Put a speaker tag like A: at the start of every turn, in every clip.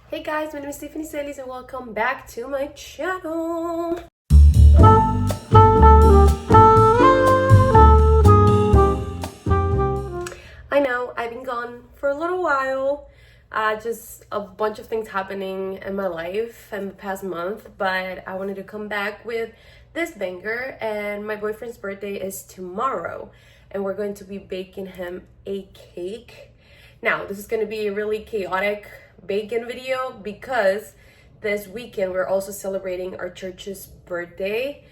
A: Hey guys, my name is Tiffany Celis and welcome back to my channel. I know I've been gone for a little while, just a bunch of things happening in my life in the past month, but I wanted to come back with this banger. And my boyfriend's birthday is tomorrow and we're going to be baking him a cake. Now this is going to be a really chaotic baking video because this weekend we're also celebrating our church's birthday.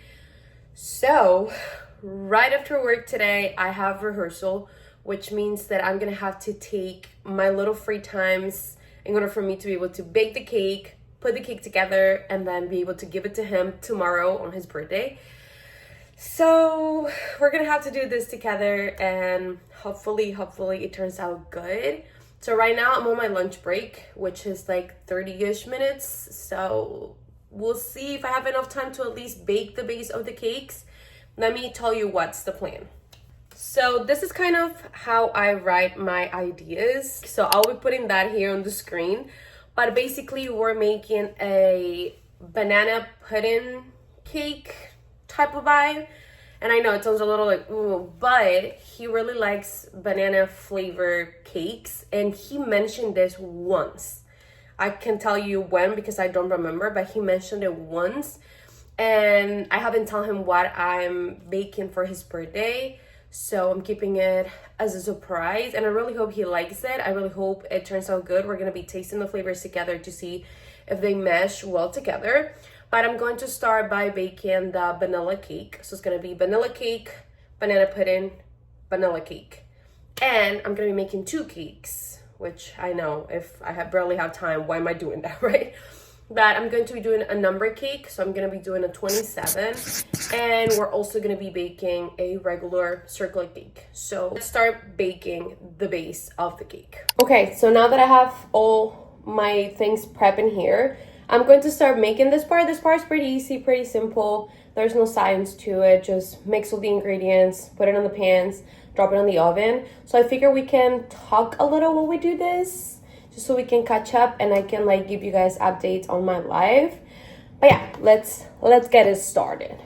A: So right after work today I have rehearsal, which means that I'm gonna have to take my little free times in order for me to be able to bake the cake, put the cake together, and then be able to give it to him tomorrow on his birthday. So we're gonna have to do this together and hopefully it turns out good. So right now I'm on my lunch break, which is like 30-ish minutes. So we'll see if I have enough time to at least bake the base of the cakes. Let me tell you what's the plan. So this is kind of how I write my ideas. So I'll be putting that here on the screen. But basically we're making a banana pudding cake type of vibe. And I know it sounds a little like, ooh, but he really likes banana flavor cakes. And he mentioned this once. I can tell you when because I don't remember, but he mentioned it once. And I haven't told him what I'm baking for his birthday. So I'm keeping it as a surprise. And I really hope he likes it. I really hope it turns out good. We're going to be tasting the flavors together to see if they mesh well together. But I'm going to start by baking the vanilla cake. So it's going to be vanilla cake, banana pudding, vanilla cake. And I'm going to be making two cakes, which I know if I barely have time, why am I doing that, right? But I'm going to be doing a number cake. So I'm going to be doing a 27. And we're also going to be baking a regular circular cake. So let's start baking the base of the cake. Okay, so now that I have all my things prepping here, I'm going to start making this part. This part is pretty easy, pretty simple. There's no science to it. Just mix all the ingredients, put it in the pans, drop it in the oven. So I figure we can talk a little while we do this, just so we can catch up and I can like give you guys updates on my life. But yeah, let's get it started.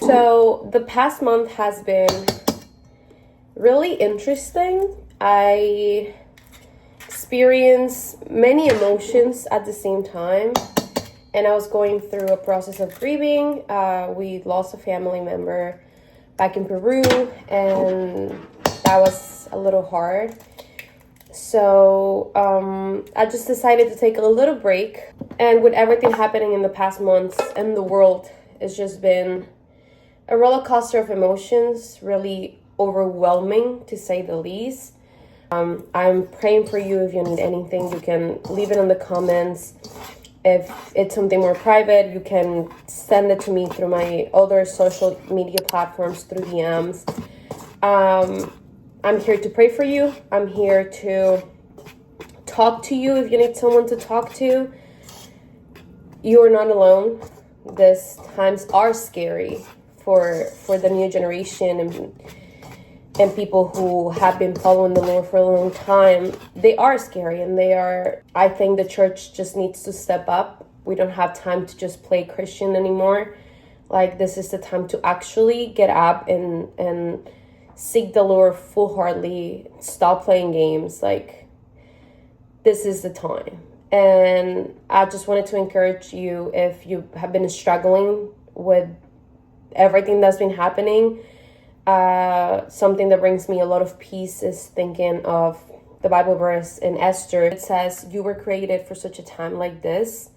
A: So the past month has been really interesting. I experienced many emotions at the same time, and I was going through a process of grieving. We lost a family member back in Peru, and that was a little hard. So I just decided to take a little break. And with everything happening in the past months in the world, it's just been a roller coaster of emotions, really overwhelming to say the least. I'm praying for you. If you need anything, you can leave it in the comments. If it's something more private, you can send it to me through my other social media platforms, through DMs. I'm here to pray for you. I'm here to talk to you if you need someone to talk to. You are not alone. These times are scary for the new generation and people who have been following the Lord for a long time. They are scary, and I think the church just needs to step up. We don't have time to just play Christian anymore. Like, this is the time to actually get up and seek the Lord full-heartedly. Stop playing games. Like, this is the time. And I just wanted to encourage you, if you have been struggling with everything that's been happening, something that brings me a lot of peace is thinking of the Bible verse in Esther. It says, you were created for such a time like this.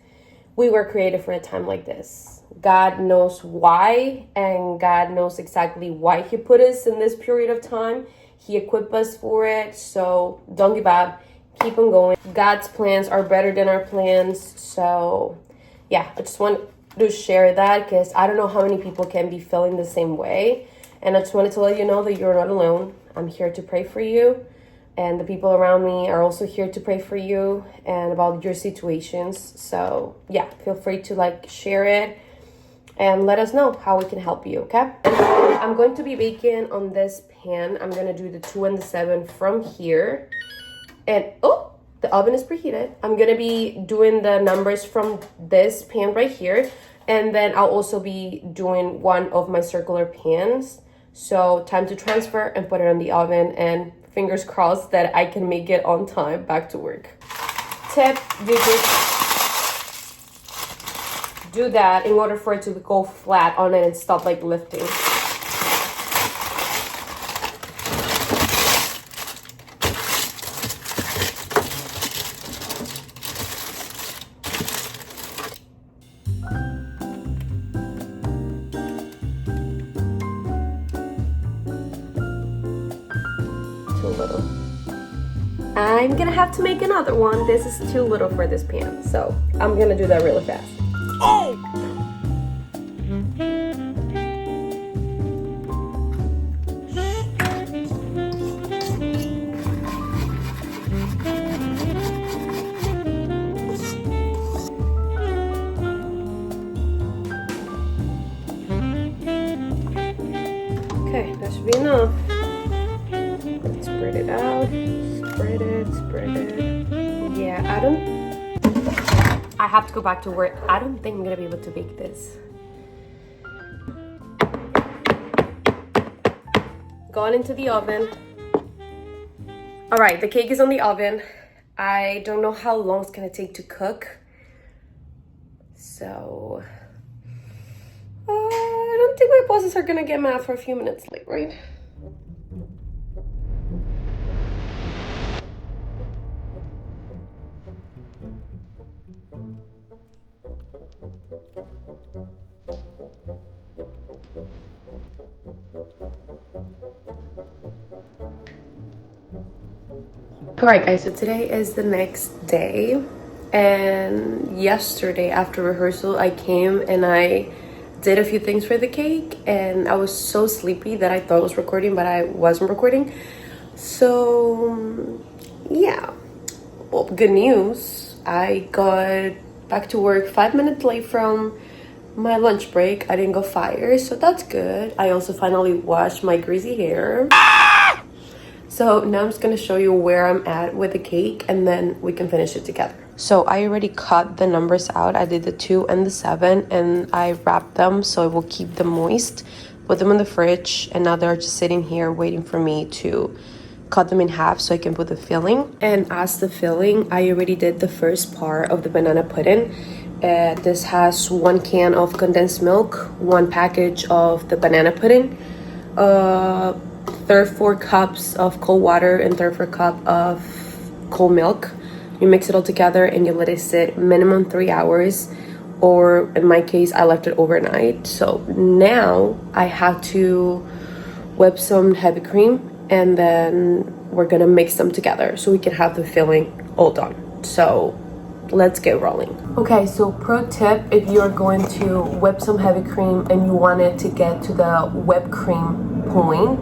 A: We were created for a time like this. God knows why, and God knows exactly why he put us in this period of time. He equipped us for it. So don't give up. Keep on going. God's plans are better than our plans. So yeah, I just want to share that because I don't know how many people can be feeling the same way. And I just wanted to let you know that you're not alone. I'm here to pray for you. And the people around me are also here to pray for you and about your situations. So yeah, feel free to like share it and let us know how we can help you, okay? I'm going to be baking on this pan. I'm going to do the 2 and the 7 from here. And oh, The oven is preheated. I'm gonna be doing the numbers from this pan right here, and then I'll also be doing one of my circular pans. So time to transfer and put it in the oven, and fingers crossed that I can make it on time back to work. Tip, you just do that in order for it to go flat on it and stop like lifting. Too little. I'm gonna have to make another one. This is too little for this pan, so I'm gonna do that really fast. Oh! Okay, that should be enough. Let's spread it out. Spread it. Yeah, I have to go back to work. I don't think I'm gonna be able to bake this. Going into the oven. All right, the cake is on the oven. I don't know how long it's gonna take to cook. So, I don't think my bosses are gonna get mad for a few minutes late, right? Alright guys, so today is the next day, and yesterday after rehearsal I came and I did a few things for the cake, and I was so sleepy that I thought I was recording, but I wasn't recording. So yeah, well, good news, I got back to work 5 minutes late from my lunch break. I didn't go fired, so that's good. I also finally washed my greasy hair. So now I'm just gonna show you where I'm at with the cake, and then we can finish it together. So I already cut the numbers out. I did the 2 and the 7, and I wrapped them so it will keep them moist. Put them in the fridge, and now they're just sitting here waiting for me to cut them in half so I can put the filling. And as the filling, I already did the first part of the banana pudding. This has 1 can of condensed milk, 1 package of the banana pudding, 4 cups of cold water, and 4 cup of cold milk. You mix it all together and you let it sit minimum 3 hours, or in my case I left it overnight. So now I have to whip some heavy cream, and then we're gonna mix them together so we can have the filling all done. So let's get rolling. Okay, so pro tip, if you're going to whip some heavy cream and you want it to get to the whipped cream point,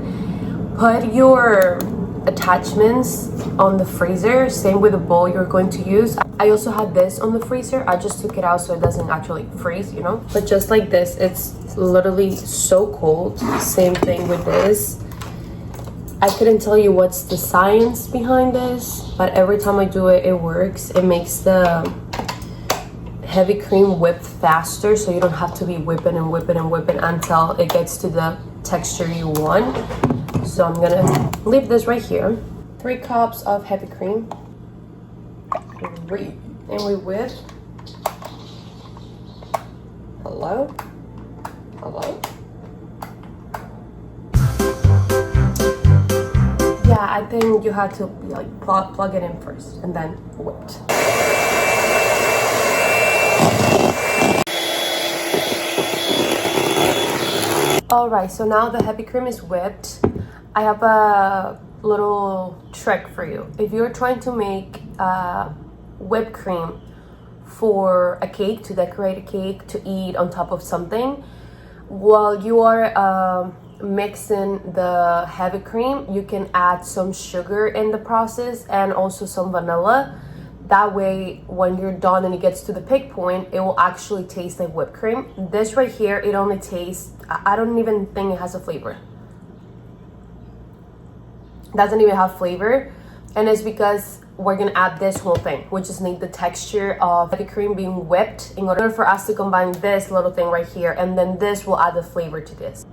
A: put your attachments on the freezer, same with the bowl you're going to use. I also had this on the freezer. I just took it out so it doesn't actually freeze, you know? But just like this, it's literally so cold. Same thing with this. I couldn't tell you what's the science behind this, but every time I do it, it works. It makes the heavy cream whip faster, so you don't have to be whipping and whipping and whipping until it gets to the texture you want. So I'm gonna leave this right here. 3 cups of heavy cream. And we whip. Hello? Hello? Yeah, I think you have to like plug it in first and then whipped. Alright, so now the heavy cream is whipped. I have a little trick for you. If you're trying to make whipped cream for a cake, to decorate a cake, to eat on top of something, while you are mixing the heavy cream, you can add some sugar in the process and also some vanilla. That way, when you're done and it gets to the peak point, it will actually taste like whipped cream. This right here, it only tastes, I don't even think it has a flavor. Doesn't even have flavor, and it's because we're gonna add this whole thing. We just need the texture of the cream being whipped in order for us to combine this little thing right here, and then this will add the flavor to this.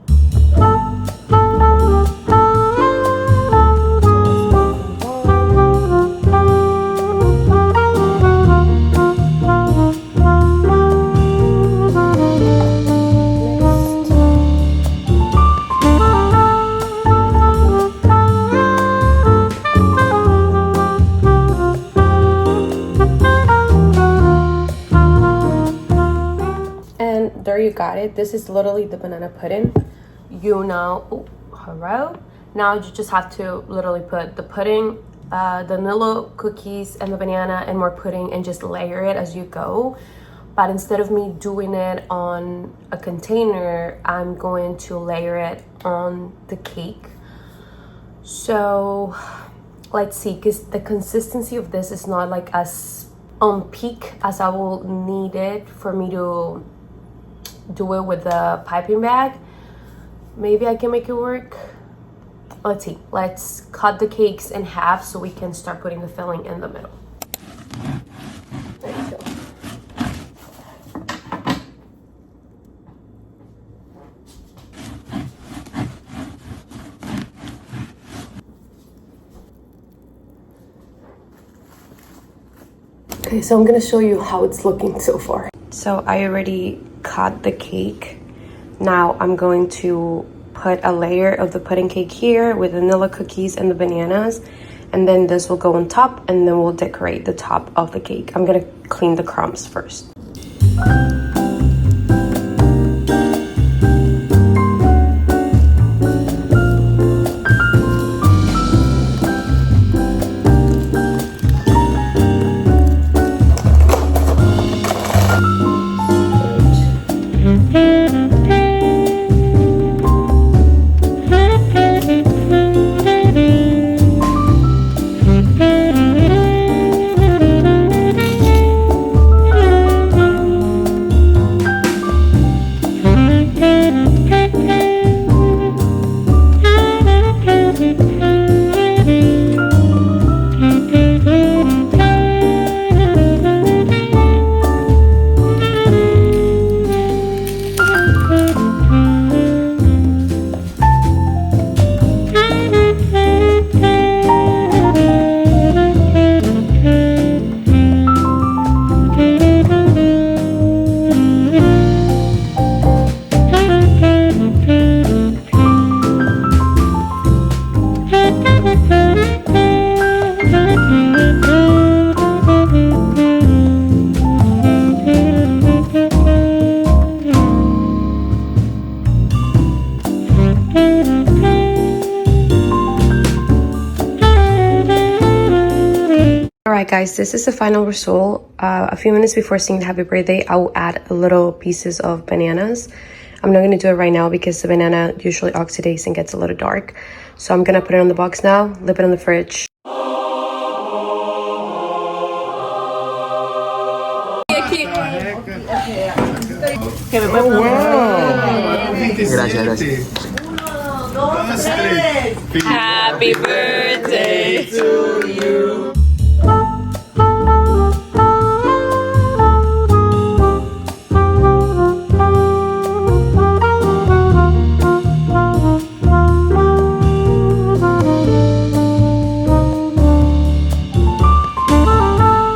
A: There you got it. This is literally the banana pudding. You know, oh, hello. Now you just have to literally put the pudding, the vanilla cookies and the banana and more pudding, and just layer it as you go. But instead of me doing it on a container, I'm going to layer it on the cake. So let's see, because the consistency of this is not like as on peak as I will need it for me to do it with the piping bag. Maybe I can make it work. Let's see. Let's cut the cakes in half so we can start putting the filling in the middle. There you go. Okay, so I'm gonna show you how it's looking so far. So I already cut the cake. Now I'm going to put a layer of the pudding cake here with vanilla cookies and the bananas, and then this will go on top, and then we'll decorate the top of the cake. I'm gonna clean the crumbs first. Alright guys, this is the final result. A few minutes before singing happy birthday, I will add little pieces of bananas. I'm not going to do it right now because the banana usually oxidates and gets a little dark. So I'm going to put it on the box now, leave it in the fridge.
B: Happy birthday to you.